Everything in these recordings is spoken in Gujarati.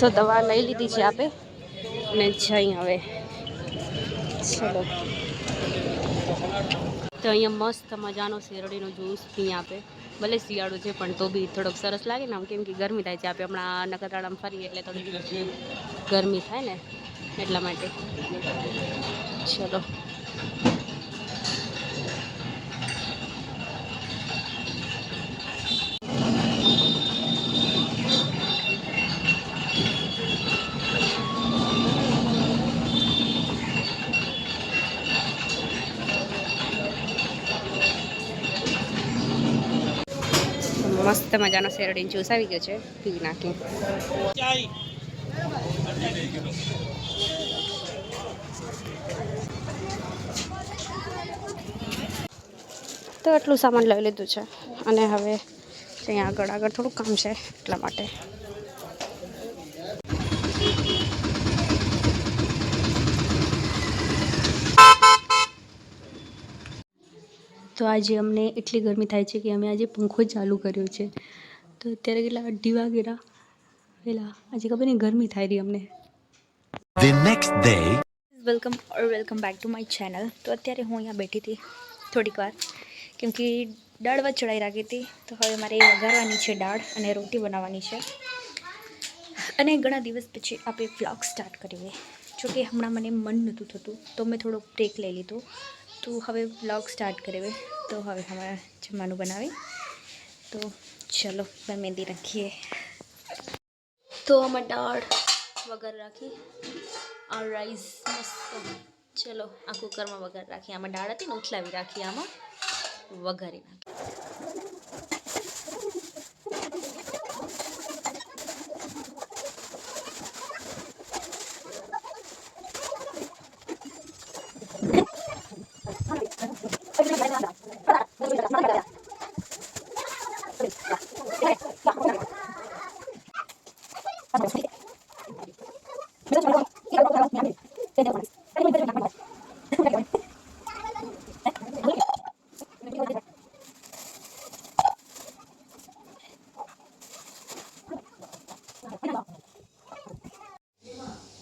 તો દવા લઈ લીધી છે આપે અને જઈ હવે ચલો. તો અહીંયા મસ્ત મજાનો શેરડીનો જ્યુસ પી આપે. ભલે શિયાળો છે પણ તો બી થોડોક સરસ લાગે ને આમ, કેમ કે ગરમી થાય છે. આપણે હમણાં નખત્રાણામાં ફરીએ એટલે થોડી ગરમી થાય ને એટલા માટે. ચલો મસ્ત મજાનો શેરડીનો જ્યુસ આવી ગયો છે, પી નાખી. તો એટલું સામાન લઈ લીધું છે અને હવે ત્યાં આગળ થોડુંક કામ છે એટલા માટે. તો આજે અમને એટલી ગરમી થાય છે કે અમે આજે પંખો ચાલુ કર્યો છે. તો અત્યારે કેટલા 2 વાગ્યા પેલા આજે ખબર નહીં ગરમી થાય રહી અમને. Welcome back to my channel. તો અત્યારે હું અહીંયા બેઠી હતી થોડીક વાર, કેમ કે દાળ વધ ચડાવી રાખી હતી. તો હવે મારે વઘારવાની છે દાળ અને રોટી બનાવવાની છે. અને ઘણા દિવસ પછી આપણે વ્લોગ સ્ટાર્ટ કરીએ. જોકે હમણાં મને મન નહોતું થતું તો મેં થોડો બ્રેક લઈ લીધો. તો હવે વ્લોગ સ્ટાર્ટ કરીએ. તો હવે હમણાં જમવાનું બનાવી. તો ચલો મહેંદી રાખીએ. તો અમે દાળ વઘાર રાખી, આ રાઈસ મસ્ત. ચલો આ કુકરમાં વઘાર રાખી. આમાં દાળ હતી ને ઉથલાવી રાખી, આમાં વઘારી નાખી.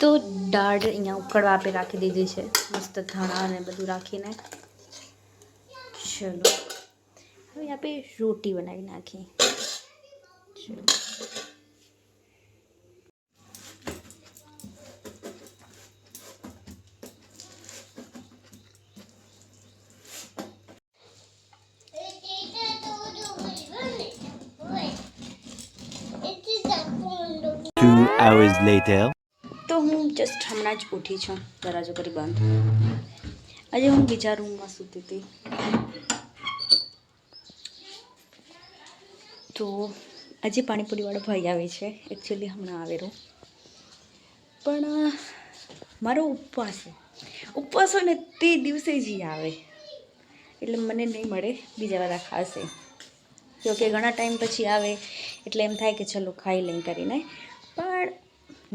તો દાળ અહીંયા ઉકળવા આપે રાખી દીધી છે, મસ્ત ધાણા અને બધું રાખીને. ચલો હવે આપણે રોટી બનાવી નાખી. ચલો hours later. તો હું જસ્ટ હમણાં જ ઉઠી છું, દરવાજો કરી બંધ. આજે હું બીજા રૂમમાં સૂતી હતી. તો આજે પાણીપુરીવાળો ભાઈ આવે છે, એકચ્યુઅલી હમણાં આવેલો. પણ મારો ઉપવાસ હોય ને તે દિવસે જ આવે, એટલે મને નહીં મળે. બીજા બધા ખાશે, જોકે ઘણા ટાઈમ પછી આવે એટલે એમ થાય કે ચલો ખાઈ લઈ કરીને, પણ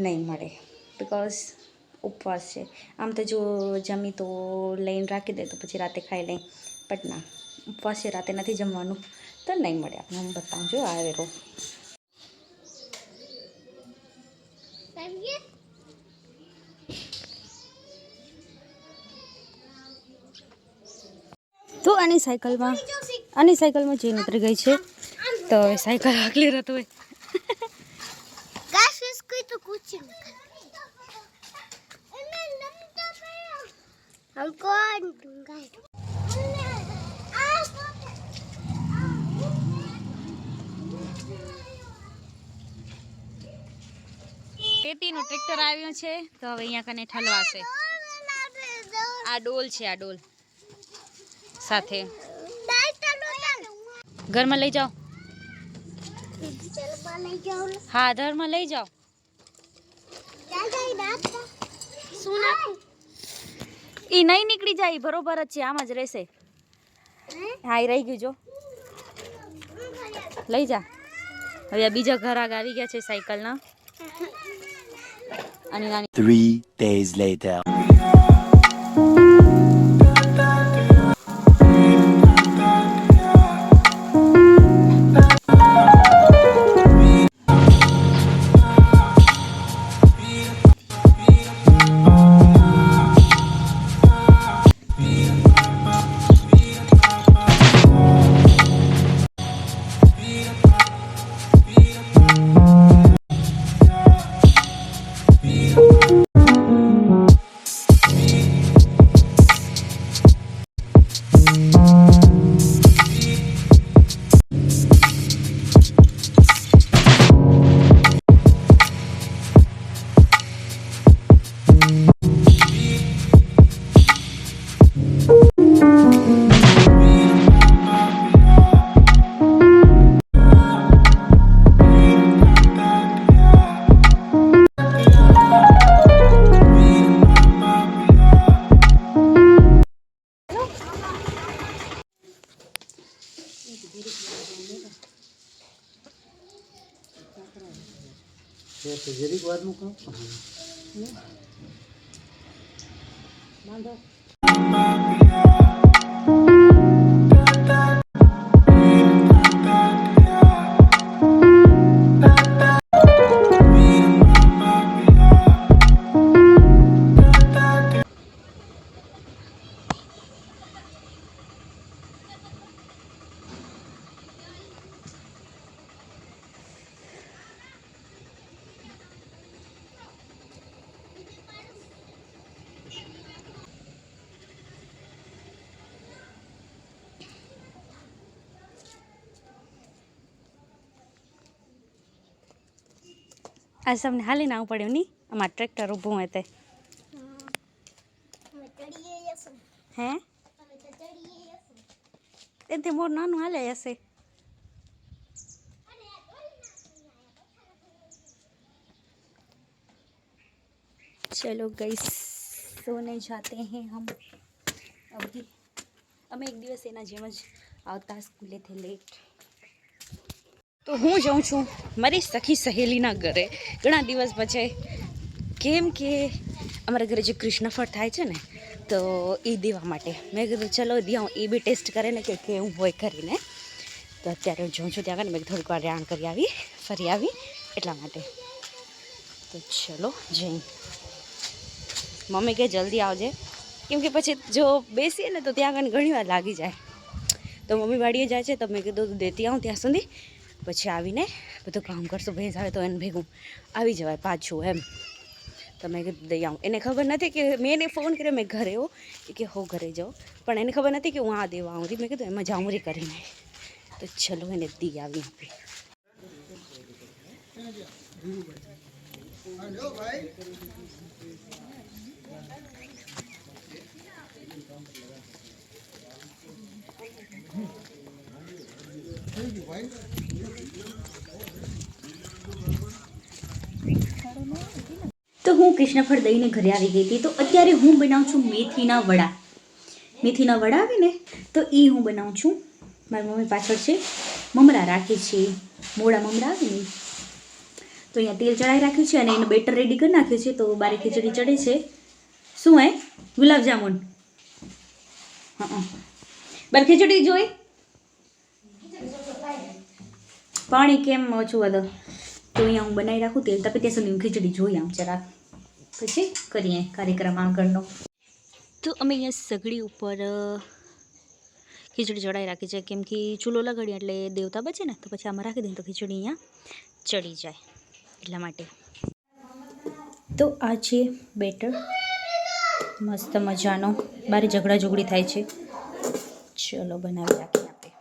નહીં મળે બિકોઝ ઉપવાસ છે. આમ તો જો જમી તો લઈને રાખી દે તો પછી રાતે ખાઈ લઈ, બટ ના, ઉપવાસ છે, રાતે નથી જમવાનું તો નહીં મળે આપણે. હું બતાવું, જો આવેલો. તો આની સાયકલમાં જઈને ઉતરી ગઈ છે. તો હવે સાયકલ આગલી રહેતો હોય. तो कुछ हमको ખેતીનું ટ્રેક્ટર આવ્યું છે તો હવે અહીંયા કને ઠલવાશે. આ ડોલ છે, આ ડોલ સાથે ઘરમાં લઈ જાઓ. હા ઘરમાં લઈ જાઓ. એ નહીં નીકળી જાય, બરોબર જ છે, આમ જ રહેશે. હા એ રહી ગયું, જો લઈ જા. હવે આ બીજા ઘર આગ આવી ગયા છે સાયકલના. અને 3 days later. જરીક વારનું કામ आज सबने हाली ना पड़े नहीं आम ट्रेक्टर ऊभू है ते हैं एते मोर नानु हाले हसे चलो गाइस सोने जाते हैं हम अभी અમે એક દિવસ એના જેમ જ આવતા સ્કૂલેથી લેટ તો હું જાઉં છું મારી સખી સહેલીના ઘરે ઘણા દિવસ પછી કેમ કે અમારા ઘરે જે કૃષ્ણફળ થાય છે ને તો એ દેવા માટે મેં કીધું ચલો દિયા એ બી ટેસ્ટ કરે ને કે કેવું હોય કરીને તો અત્યારે હું જાઉં છું ત્યાં આગળ મેં થોડીક વાર રાણ કરી આવી ફરી આવી એટલા માટે તો ચલો જઈ મમ્મી કે જલ્દી આવજે કેમ કે પછી જો બેસીએ ને તો ત્યાં આગળ ઘણી વાર લાગી જાય તો મમ્મી વાડીએ જાય છે તો મેં કીધું દેતી આવું ત્યાં સુધી પછી આવીને બધું કામ કરશું ભેંસ આવે તો એને ભેગું આવી જવાય પાછું એમ તો મેં કીધું દઈ આવું એને ખબર નથી કે મેં એને ફોન કર્યો મેં ઘરે હો કે હો ઘરે જાઉં પણ એને ખબર નથી કે હું આ દેવા આવું મેં કીધું એમાં જાઉં રી કરીને તો ચલો એને દી આવી આપી તો હું કૃષ્ણફળ દઈને ઘરે આવી ગઈ હતી તો અત્યારે હું બનાવું છું મેથીના વડા આવે ને તો એ હું બનાવું છું મારી મમ્મી પાછળ છે મમરા રાખી છે મોડા મમરા આવે ને તો અહીંયા તેલ ચડાવી રાખ્યું છે અને એનું બેટર રેડી કરી નાખ્યું છે તો બારે ખીચડી ચડે છે શું હે ગુલાબજામુન હા બાર ખીચડી જોઈ પાણી કેમ ઓછું વધો તો અહીંયા હું બનાવી રાખું તેલ તપે ત્યાં સુધી હું ખીચડી જોઈ આમ જરાક પછી કરીએ કાર્યક્રમ આગળનો તો અમે અહીંયા સગડી ઉપર ખીચડી ચડાવી રાખી છે કેમ કે ચૂલો લગાડીએ એટલે દેવતા બચે ને તો પછી આમાં રાખી દઈએ તો ખીચડી અહીંયા ચડી જાય એટલા માટે તો આ છે બેટર મસ્ત મજાનો બારે ઝઘડા ઝઘડી થાય છે ચલો બનાવી રાખીએ આપણે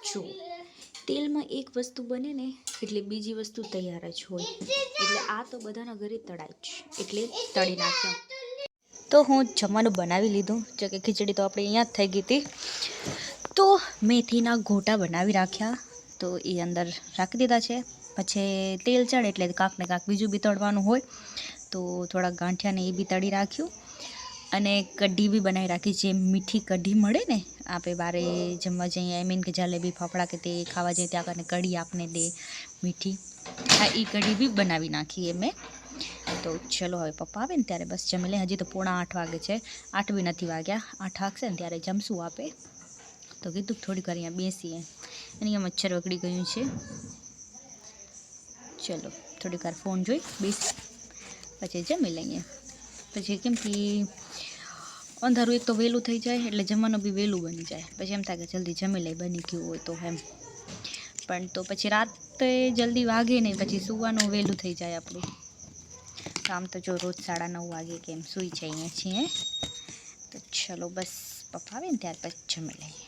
જો તેલમાં એક વસ્તુ બને ને એટલે બીજી વસ્તુ તૈયાર જ હોય એટલે આ તો બધાના ઘરે તળાય જ એટલે તળી નાખ્યો તો હું જમવાનું બનાવી લીધું જો કે ખીચડી તો આપણે અહીંયા જ થઈ ગઈ હતી તો મેથીના ગોટા બનાવી રાખ્યા તો એ અંદર રાખી દીધા છે પછી તેલ ચડે એટલે કાંક ને કાંક બીજું બી તળવાનું હોય તો થોડા ગાંઠિયાને એ બી તળી રાખ્યું અને કઢી બી બનાવી રાખી જે મીઠી કઢી મળે ને આપણે બારે જમવા જઈએ આઈ મીન કે જલેબી ફાફડા કે તે ખાવા જઈએ ત્યાં આગળ કઢી આપને દે મીઠી હા એ કઢી બી બનાવી નાખી એ મેં તો ચલો હવે પપ્પા આવે ને ત્યારે બસ જમી લે હજી તો 7:45 વાગે છે 8 બી નથી વાગ્યા 8 વાગશે ને ત્યારે જમશું આપે તો કીધું થોડીક વાર અહીંયા બેસીએ અને અહીંયા મચ્છર વગડી ગયું છે ચલો થોડીક વાર ફોન જોઈ બેસી પછી જમી લઈએ પછી કેમ કે અંધારું એક તો વહેલું થઈ જાય એટલે જમવાનું બી વહેલું બની જાય પછી એમ થાય કે જલ્દી જમી લઈ બની ગયું હોય તો એમ પણ તો પછી રાતે જલ્દી વાગે નહીં પછી સૂવાનું વહેલું થઈ જાય આપણું કામ તો જો રોજ 9:30 વાગે કેમ સૂઈ જઈએ છીએ તો ચલો બસ પપ્પા આવે ને ત્યાર પછી જમી લઈએ